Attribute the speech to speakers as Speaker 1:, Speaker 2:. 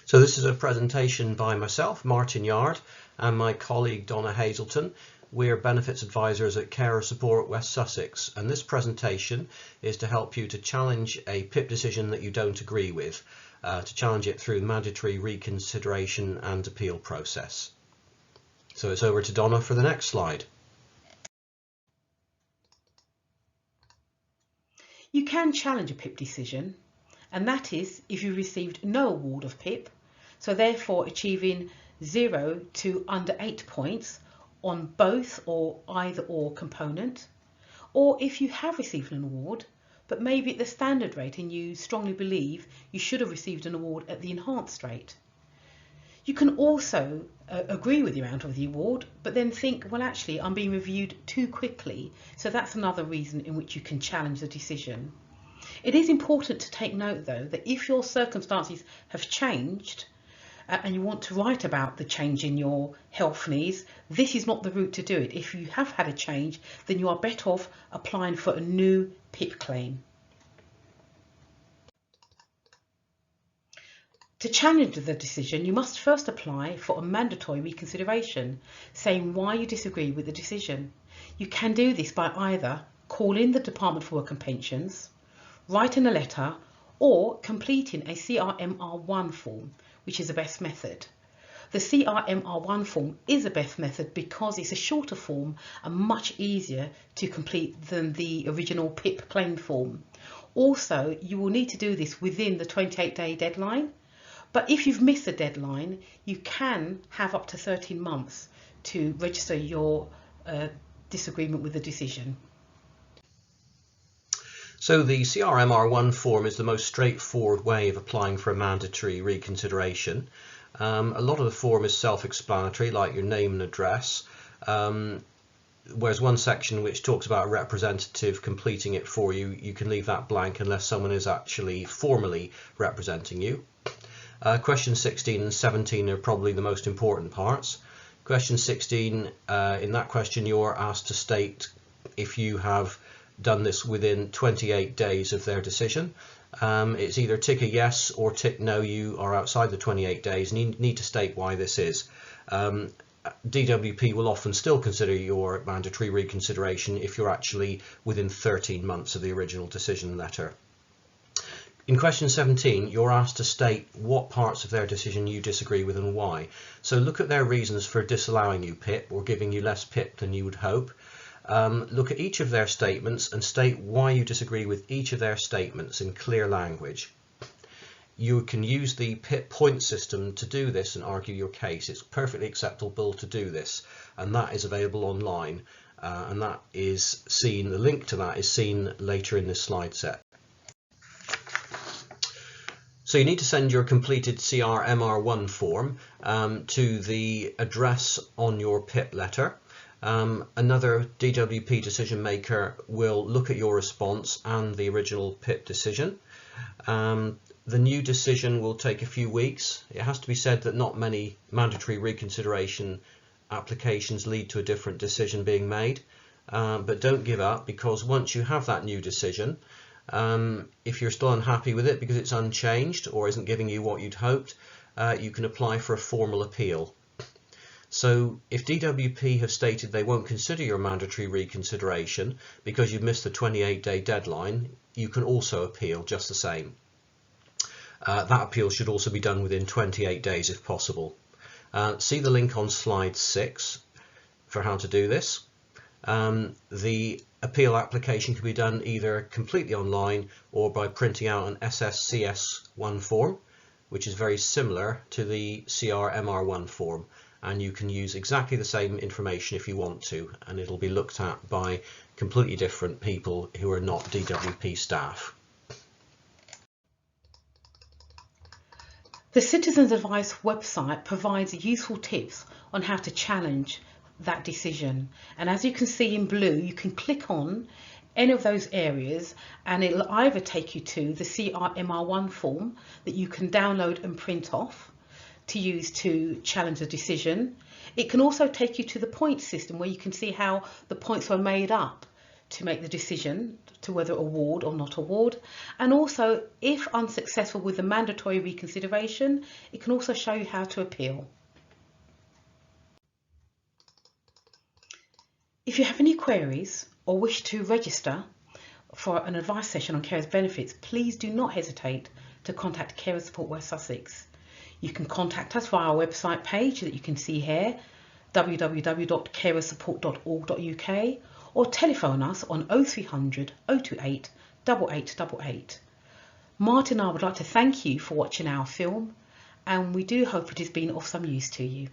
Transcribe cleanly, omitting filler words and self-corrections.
Speaker 1: So this is a presentation by myself, Martin Yard, and my colleague Donna Hazelton. We're benefits advisors at Carer Support West Sussex, and this presentation is to help you to challenge a PIP decision that you don't agree with, to challenge it through the mandatory reconsideration and appeal process. So it's over to Donna for the next slide.
Speaker 2: You can challenge a PIP decision, and that is if you received no award of PIP, so therefore achieving 0 to under 8 points on both or either or component, or if you have received an award but maybe at the standard rate and you strongly believe you should have received an award at the enhanced rate. You can also agree with the amount of the award but then think, well, actually I'm being reviewed too quickly, so that's another reason in which you can challenge the decision. It is important to take note though that if your circumstances have changed and you want to write about the change in your health needs, this is not the route to do it. If you have had a change, then you are better off applying for a new PIP claim. To challenge the decision, you must first apply for a mandatory reconsideration, saying why you disagree with the decision. You can do this by either calling the Department for Work and Pensions, writing a letter, or completing a CRMR1 form, which is the best method. The CRMR1 form is the best method because it's a shorter form and much easier to complete than the original PIP claim form. Also, you will need to do this within the 28-day deadline, but if you've missed the deadline, you can have up to 13 months to register your disagreement with the decision.
Speaker 1: So the CRMR1 form is the most straightforward way of applying for a mandatory reconsideration. A lot of the form is self-explanatory, like your name and address, whereas one section which talks about a representative completing it for you, you can leave that blank unless someone is actually formally representing you. Questions 16 and 17 are probably the most important parts. Question 16, in that question you're asked to state if you have done this within 28 days of their decision. It's either tick a yes or tick no, you are outside the 28 days, and you need to state why this is. DWP will often still consider your mandatory reconsideration if you're actually within 13 months of the original decision letter. In question 17, you're asked to state what parts of their decision you disagree with and why. So look at their reasons for disallowing you PIP or giving you less PIP than you would hope. Look at each of their statements and state why you disagree with each of their statements in clear language. You can use the PIP point system to do this and argue your case. It's perfectly acceptable to do this, and that is available online, and that is seen, the link to that is seen later in this slide set. So you need to send your completed CRMR1 form to the address on your PIP letter. Another DWP decision maker will look at your response and the original PIP decision. The new decision will take a few weeks. It has to be said that not many mandatory reconsideration applications lead to a different decision being made, but don't give up, because once you have that new decision, if you're still unhappy with it because it's unchanged or isn't giving you what you'd hoped, you can apply for a formal appeal. So if DWP have stated they won't consider your mandatory reconsideration because you've missed the 28-day deadline, you can also appeal just the same. That appeal should also be done within 28 days if possible. See the link on slide 6 for how to do this. The appeal application can be done either completely online or by printing out an SSCS1 form, which is very similar to the CRMR1 form, and you can use exactly the same information if you want to, and it'll be looked at by completely different people who are not DWP staff.
Speaker 2: The Citizens Advice website provides useful tips on how to challenge that decision, and as you can see in blue, you can click on any of those areas and it'll either take you to the CRMR1 form that you can download and print off to use to challenge the decision. It can also take you to the point system where you can see how the points were made up to make the decision to whether award or not award. And also, if unsuccessful with the mandatory reconsideration, it can also show you how to appeal. If you have any queries or wish to register for an advice session on carers benefits, please do not hesitate to contact Carer Support West Sussex. You can contact us via our website page that you can see here, www.carersupport.org.uk, or telephone us on 0300 028 8888. Martin and I would like to thank you for watching our film, and we do hope it has been of some use to you.